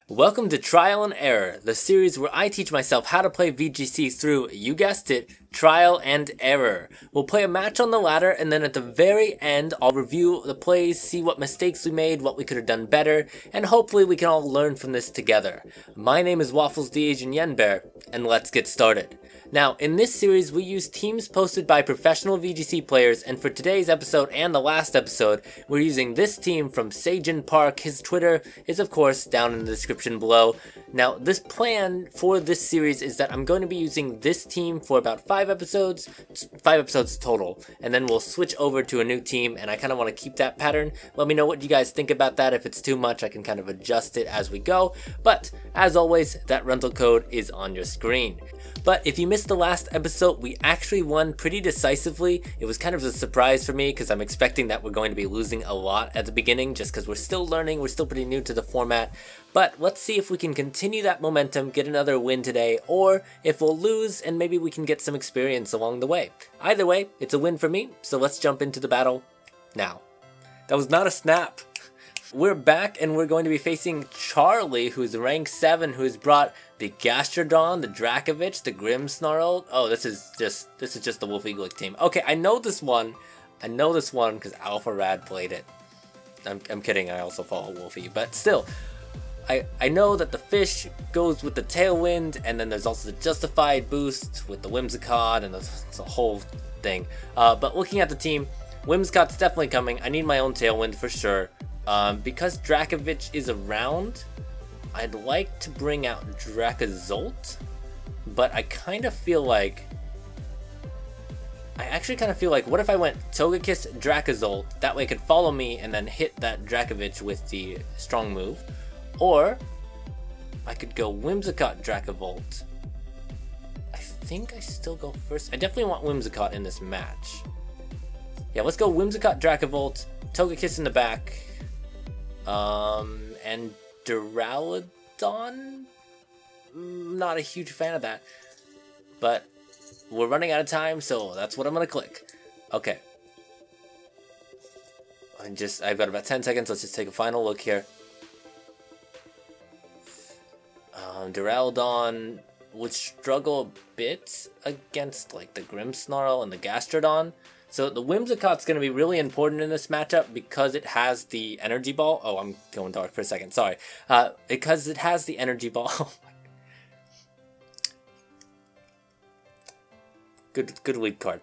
Welcome to Trial and Error, the series where I teach myself how to play VGC through, you guessed it, trial and error. We'll play a match on the ladder, and then at the very end, I'll review the plays, see what mistakes we made, what we could have done better, and hopefully we can all learn from this together. My name is Waffles the Asian Yen Bear, and let's get started. Now, in this series, we use teams posted by professional VGC players, and for today's episode and the last episode, we're using this team from Sejun Park. His Twitter is, of course, down in the description below. Now, this plan for this series is that I'm going to be using this team for about 5 episodes total, and then we'll switch over to a new team, and I kind of want to keep that pattern. Let me know what you guys think about that. If it's too much, I can kind of adjust it as we go, but as always, that rental code is on your screen. But if you missed the last episode, we actually won pretty decisively. It was kind of a surprise for me because I'm expecting that we're going to be losing a lot at the beginning just because we're still learning, we're still pretty new to the format. But let's see if we can continue that momentum, get another win today, or if we'll lose and maybe we can get some experience along the way. Either way, it's a win for me, so let's jump into the battle now. That was not a snap. We're back and we're going to be facing Charlie, who's rank 7, who's brought the Gastrodon, the Dracovish, the Grimmsnarl. Oh, this is just the Wolfey Glicke team. Okay, I know this one. Because Alpha Rad played it. I'm kidding, I also follow Wolfey, but still. I know that the fish goes with the Tailwind, and then there's also the Justified boost with the Whimsicott and the whole thing. But looking at the team, Whimsicott's definitely coming. I need my own Tailwind for sure. Because Dracovish is around, I'd like to bring out Dracozolt, but I actually kind of feel like, what if I went Togekiss, Dracozolt, that way it could follow me and then hit that Dracovish with the strong move, or I could go Whimsicott, Dracovolt. I think I still go first. I definitely want Whimsicott in this match. Yeah, let's go Whimsicott, Dracovolt, Togekiss in the back. And Duraludon? Not a huge fan of that. But we're running out of time, so that's what I'm gonna click. Okay. I've got about 10 seconds, let's just take a final look here. Duraludon would struggle a bit against like the Grimmsnarl and the Gastrodon. So the Whimsicott's going to be really important in this matchup because it has the energy ball. Oh, I'm going dark for a second. Sorry. Because it has the energy ball. Good lead card.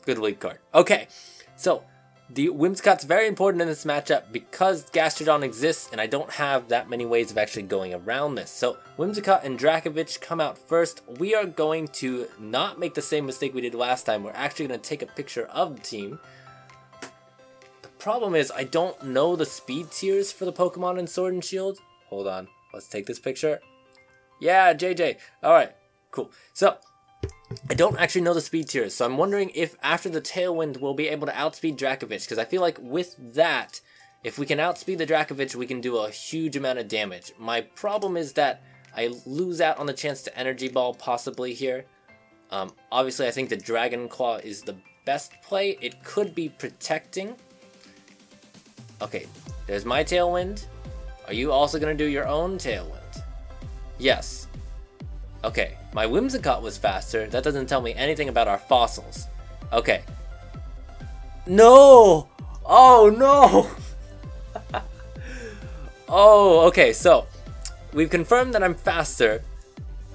Good lead card. Okay. So the Whimsicott's very important in this matchup because Gastrodon exists and I don't have that many ways of actually going around this. So Whimsicott and Dracovish come out first. We are going to not make the same mistake we did last time. We're actually going to take a picture of the team. The problem is I don't know the speed tiers for the Pokemon in Sword and Shield. Hold on. Let's take this picture. Yeah, JJ. Alright, cool. So I don't actually know the speed tiers, so I'm wondering if after the Tailwind we'll be able to outspeed Dracovish, because I feel like with that, if we can outspeed the Dracovish, we can do a huge amount of damage. My problem is that I lose out on the chance to Energy Ball possibly here. Obviously, I think the Dragon Claw is the best play. It could be protecting. Okay, there's my Tailwind. Are you also going to do your own Tailwind? Yes. Okay, my Whimsicott was faster. That doesn't tell me anything about our fossils. Okay. No! Oh, no! Oh, okay, so we've confirmed that I'm faster.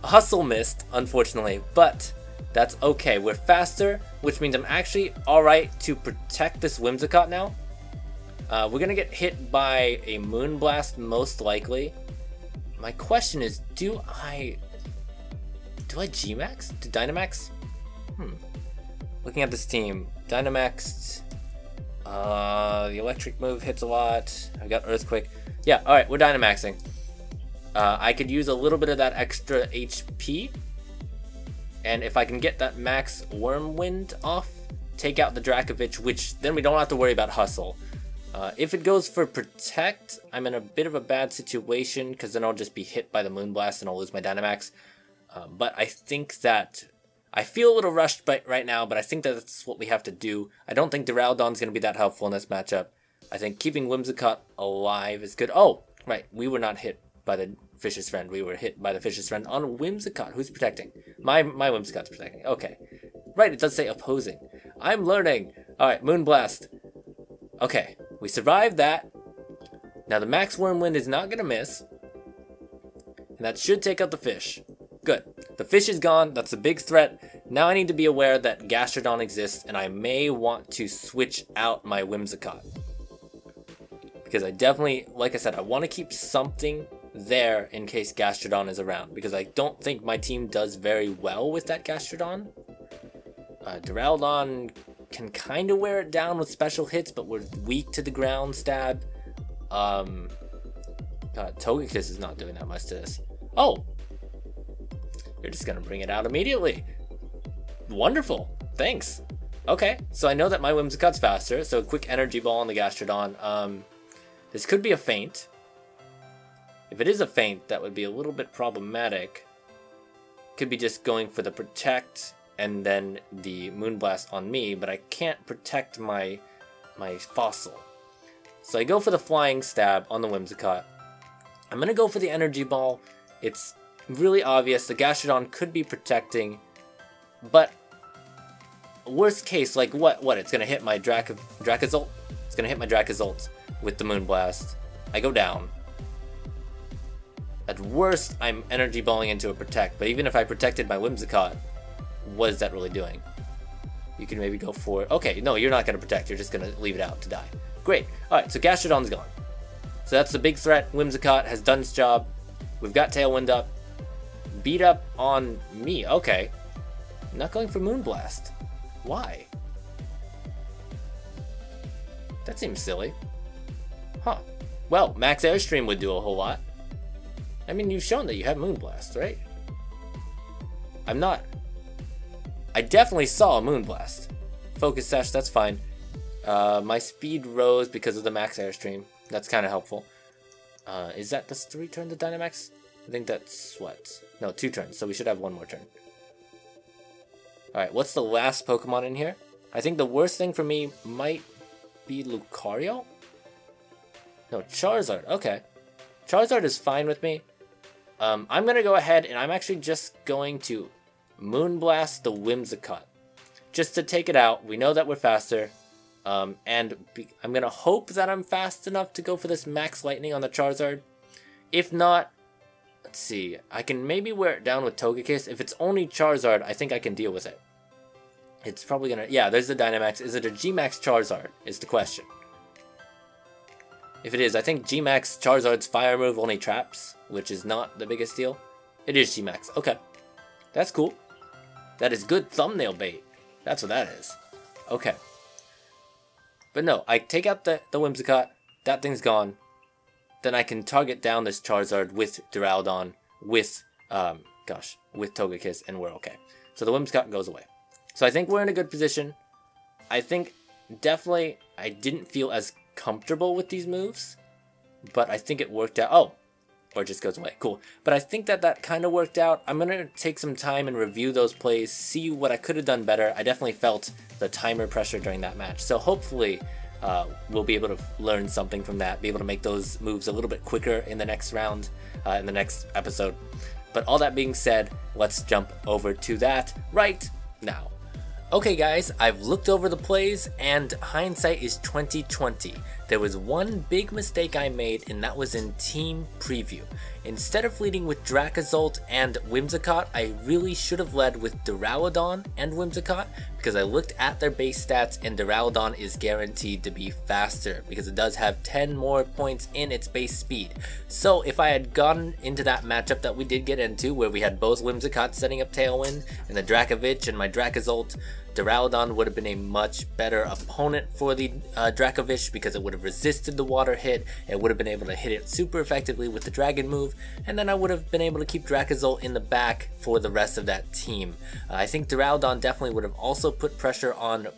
Hustle missed, unfortunately, but that's okay. We're faster, which means I'm actually alright to protect this Whimsicott now. We're gonna get hit by a Moonblast, most likely. My question is, do I G-Max? Do Dynamax? Looking at this team, Dynamax, the electric move hits a lot. I've got Earthquake. Yeah, alright, we're Dynamaxing. I could use a little bit of that extra HP. And if I can get that max Wormwind off, take out the Dracovish, which then we don't have to worry about Hustle. If it goes for Protect, I'm in a bit of a bad situation because then I'll just be hit by the Moonblast and I'll lose my Dynamax. But I think that I feel a little rushed right now, but I think that's what we have to do. I don't think Duraludon's going to be that helpful in this matchup. I think keeping Whimsicott alive is good. Oh, right, we were not hit by the fish's friend. We were hit by the fish's friend on Whimsicott. Who's protecting? My Whimsicott's protecting. Okay. Right, it does say opposing. I'm learning. Alright, Moonblast. Okay, we survived that. Now the Max Wormwind is not going to miss. And that should take out the fish. Good. The fish is gone. That's a big threat. Now I need to be aware that Gastrodon exists, and I may want to switch out my Whimsicott. Because I definitely, like I said, I want to keep something there in case Gastrodon is around. Because I don't think my team does very well with that Gastrodon. Duraludon can kind of wear it down with special hits, but we're weak to the ground stab. Togekiss is not doing that much to this. Oh! You're just gonna bring it out immediately. Wonderful. Thanks. Okay, so I know that my Whimsicott's faster, so a quick energy ball on the Gastrodon. This could be a feint. If it is a feint, that would be a little bit problematic. Could be just going for the protect and then the Moonblast on me, but I can't protect my fossil. So I go for the flying stab on the Whimsicott. I'm gonna go for the energy ball. It's really obvious the Gastrodon could be protecting, but worst case, like what? It's gonna hit my Dracozolt. It's gonna hit my Dracozolt with the Moonblast. I go down. At worst, I'm energy balling into a protect, but even if I protected my Whimsicott, what is that really doing? You can maybe go for it. Okay, no, you're not gonna protect. You're just gonna leave it out to die. Great. Alright, so Gastrodon's gone. So that's the big threat. Whimsicott has done its job. We've got Tailwind up. Beat up on me. Okay. I'm not going for Moonblast. Why? That seems silly. Huh. Well, Max Airstream would do a whole lot. I mean, you've shown that you have Moonblast, right? I definitely saw a Moonblast. Focus Sash, that's fine. My speed rose because of the Max Airstream. That's kind of helpful. Does 3 turn the Dynamax? I think that's what? No, 2 turns, so we should have 1 more turn. Alright, what's the last Pokemon in here? I think the worst thing for me might be Lucario? No, Charizard. Okay. Charizard is fine with me. I'm going to go ahead and I'm actually just going to Moonblast the Whimsicott. Just to take it out. We know that we're faster. I'm going to hope that I'm fast enough to go for this Max Lightning on the Charizard. If not, let's see. I can maybe wear it down with Togekiss. If it's only Charizard, I think I can deal with it. It's probably going to... Yeah, there's the Dynamax. Is it a G-Max Charizard is the question. If it is, I think G-Max Charizard's fire move only traps, which is not the biggest deal. It is G-Max. Okay. That's cool. That is good thumbnail bait. That's what that is. Okay. But no, I take out the Whimsicott. That thing's gone. Then I can target down this Charizard with Duraludon, with Togekiss, and we're okay. So the Whimsicott goes away. So I think we're in a good position. I think definitely I didn't feel as comfortable with these moves, but I think it worked out. Oh, or it just goes away. Cool. But I think that kind of worked out. I'm going to take some time and review those plays, see what I could have done better. I definitely felt the timer pressure during that match. So hopefully we'll be able to learn something from that, be able to make those moves a little bit quicker in the next round, in the next episode. But all that being said, let's jump over to that right now. Okay guys, I've looked over the plays and hindsight is 2020. There was one big mistake I made and that was in team preview. Instead of leading with Dracozolt and Whimsicott, I really should have led with Duraludon and Whimsicott because I looked at their base stats and Duraludon is guaranteed to be faster because it does have 10 more points in its base speed. So if I had gotten into that matchup that we did get into where we had both Whimsicott setting up Tailwind and the Dracovish and my Dracozolt, Duraludon would have been a much better opponent for the Dracovish because it would have resisted the water hit, it would have been able to hit it super effectively with the dragon move, and then I would have been able to keep Dracozolt in the back for the rest of that team. I think Duraludon definitely would have also put pressure on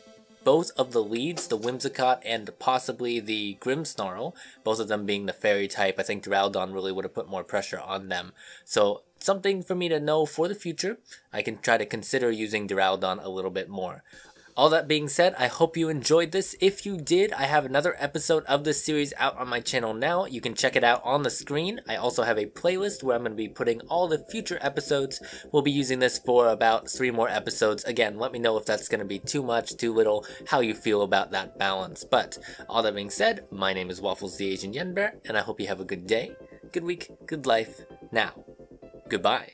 both of the leads, the Whimsicott and possibly the Grimmsnarl, both of them being the fairy type. I think Duraludon really would have put more pressure on them. So something for me to know for the future. I can try to consider using Duraludon a little bit more. All that being said, I hope you enjoyed this. If you did, I have another episode of this series out on my channel now. You can check it out on the screen. I also have a playlist where I'm going to be putting all the future episodes. We'll be using this for about 3 more episodes. Again, let me know if that's going to be too much, too little, how you feel about that balance. But all that being said, my name is Waffles the Asian Yenbear, and I hope you have a good day, good week, good life. Now, goodbye.